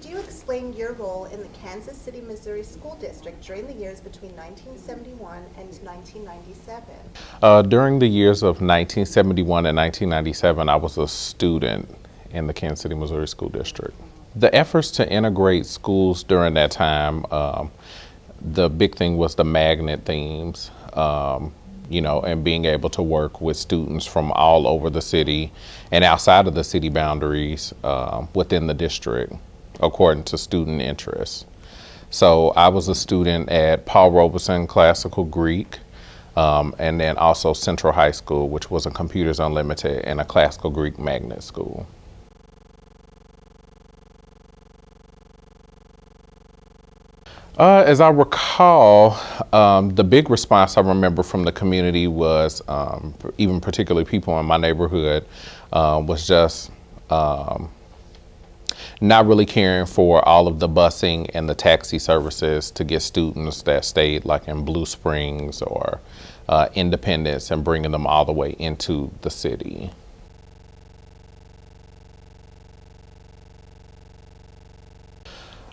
Could you explain your role in the Kansas City, Missouri School District during the years between 1971 and 1997? During the years of 1971 and 1997, I was a student in the Kansas City, Missouri School District. The efforts to integrate schools during that time, the big thing was the magnet themes, and being able to work with students from all over the city and outside of the city boundaries within the district, according to student interests. So I was a student at Paul Robeson Classical Greek, and then also Central High School, which was a Computers Unlimited and a Classical Greek magnet school. As I recall, the big response I remember from the community was, even particularly people in my neighborhood, was just not really caring for all of the busing and the taxi services to get students that stayed like in Blue Springs or Independence and bringing them all the way into the city.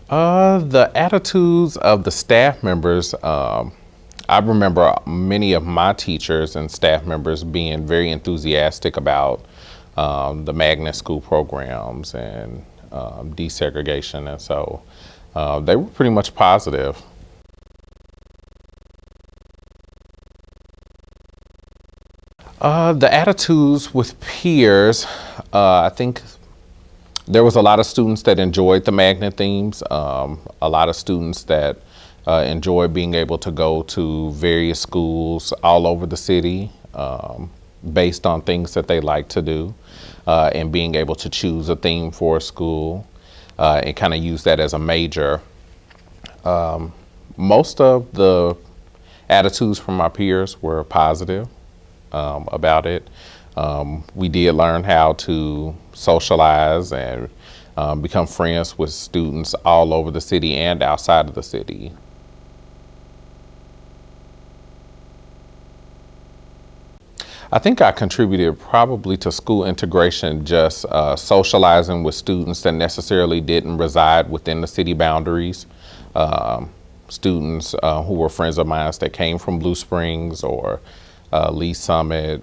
The attitudes of the staff members, I remember many of my teachers and staff members being very enthusiastic about the magnet school programs and desegregation, and so they were pretty much positive. The attitudes with peers, I think there was a lot of students that enjoyed the magnet themes, a lot of students that enjoyed being able to go to various schools all over the city based on things that they like to do, and being able to choose a theme for a school and kind of use that as a major. Most of the attitudes from my peers were positive about it. We did learn how to socialize and become friends with students all over the city and outside of the city. I think I contributed probably to school integration, just socializing with students that necessarily didn't reside within the city boundaries. Students who were friends of mine that came from Blue Springs or Lee Summit,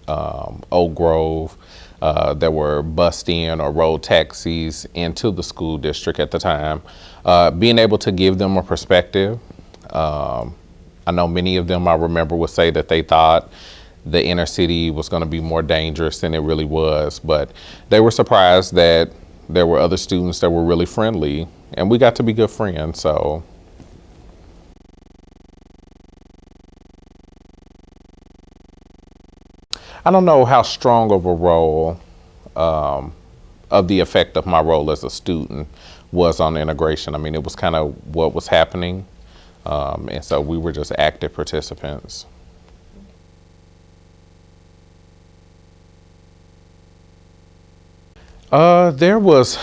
Oak Grove, that were bused in or rode taxis into the school district at the time, being able to give them a perspective. I know many of them, I remember, would say that they thought the inner city was going to be more dangerous than it really was, but they were surprised that there were other students that were really friendly, and we got to be good friends. So I don't know how strong of a role of the effect of my role as a student was on integration. I mean, it was kind of what was happening, and so we were just active participants. There was,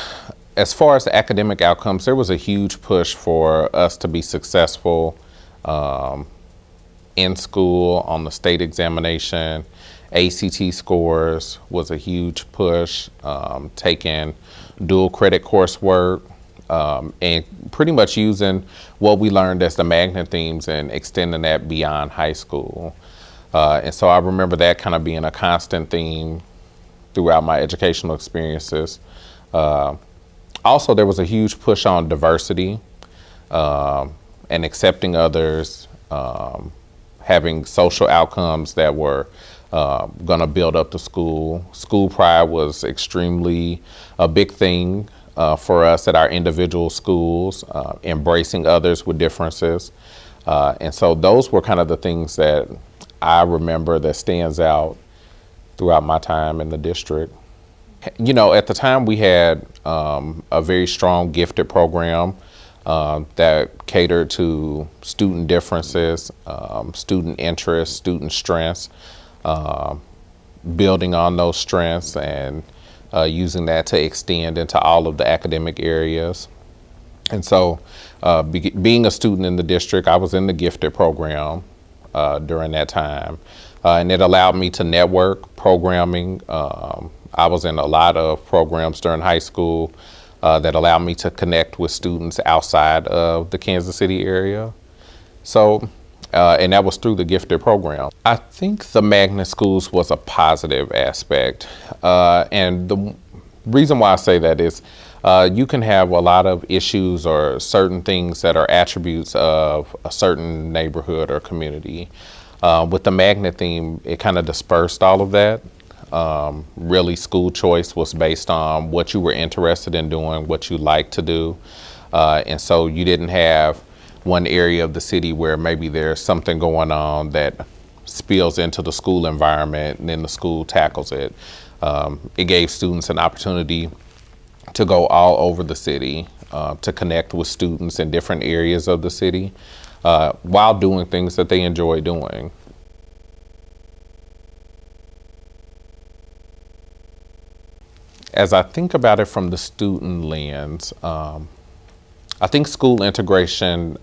as far as the academic outcomes, there was a huge push for us to be successful in school on the state examination. ACT scores was a huge push, taking dual credit coursework, and pretty much using what we learned as the magnet themes and extending that beyond high school. And so I remember that kind of being a constant theme throughout my educational experiences. Also, there was a huge push on diversity and accepting others, having social outcomes that were going to build up the school. School pride was extremely a big thing for us at our individual schools, embracing others with differences. And so those were kind of the things that I remember that stands out throughout my time in the district. You know, at the time we had a very strong gifted program that catered to student differences, student interests, student strengths, building on those strengths and using that to extend into all of the academic areas. And so being a student in the district, I was in the gifted program during that time. And it allowed me to network programming. I was in a lot of programs during high school, that allowed me to connect with students outside of the Kansas City area. So, and that was through the gifted program. I think the magnet schools was a positive aspect. And the reason why I say that is you can have a lot of issues or certain things that are attributes of a certain neighborhood or community. With the magnet theme, it kind of dispersed all of that. Really, school choice was based on what you were interested in doing, what you like to do. And so you didn't have one area of the city where maybe there's something going on that spills into the school environment and then the school tackles it. It gave students an opportunity to go all over the city, to connect with students in different areas of the city while doing things that they enjoy doing. As I think about it from the student lens, I think school integration,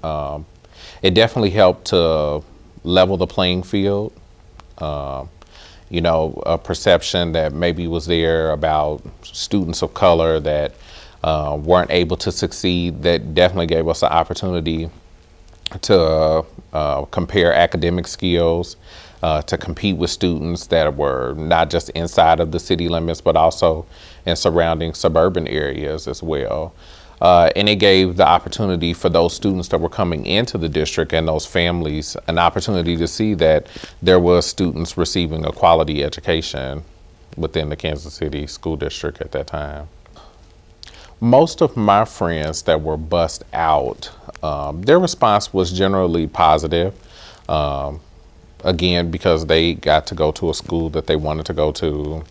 it definitely helped to level the playing field. You know, a perception that maybe was there about students of color that weren't able to succeed, that definitely gave us an opportunity to compare academic skills, to compete with students that were not just inside of the city limits, but also in surrounding suburban areas as well. And it gave the opportunity for those students that were coming into the district and those families an opportunity to see that there was students receiving a quality education within the Kansas City School District at that time. Most of my friends that were bussed out, their response was generally positive. Again, because they got to go to a school that they wanted to go to.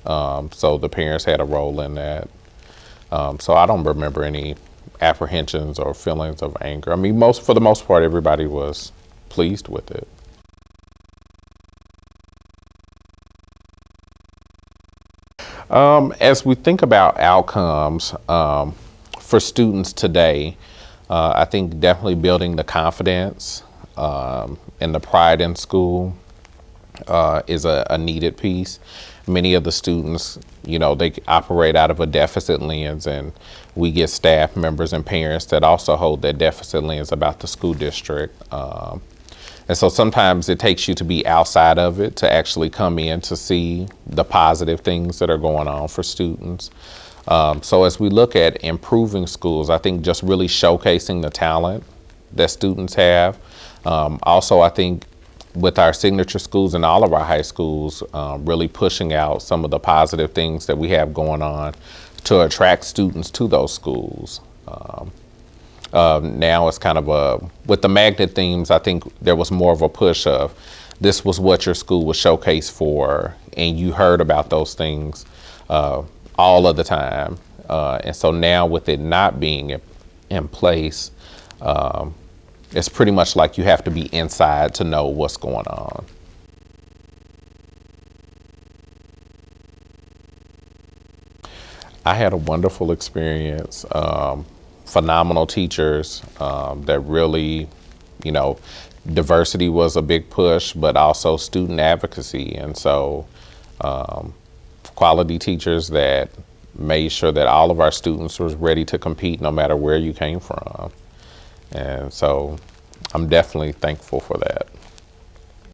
So the parents had a role in that. So I don't remember any apprehensions or feelings of anger. I mean, for the most part, everybody was pleased with it. As we think about outcomes for students today, I think definitely building the confidence and the pride in school is a needed piece. Many of the students, you know, they operate out of a deficit lens, and we get staff members and parents that also hold that deficit lens about the school district. And so sometimes it takes you to be outside of it to actually come in to see the positive things that are going on for students. So as we look at improving schools, I think just really showcasing the talent that students have. Also, I think with our signature schools and all of our high schools, really pushing out some of the positive things that we have going on to attract students to those schools. Now it's kind of with the magnet themes, I think there was more of a push of this was what your school was showcased for, and you heard about those things all of the time. And so now with it not being in place, it's pretty much like you have to be inside to know what's going on. I had a wonderful experience. Phenomenal teachers that really, you know, diversity was a big push, but also student advocacy. And so quality teachers that made sure that all of our students was ready to compete no matter where you came from. And so I'm definitely thankful for that.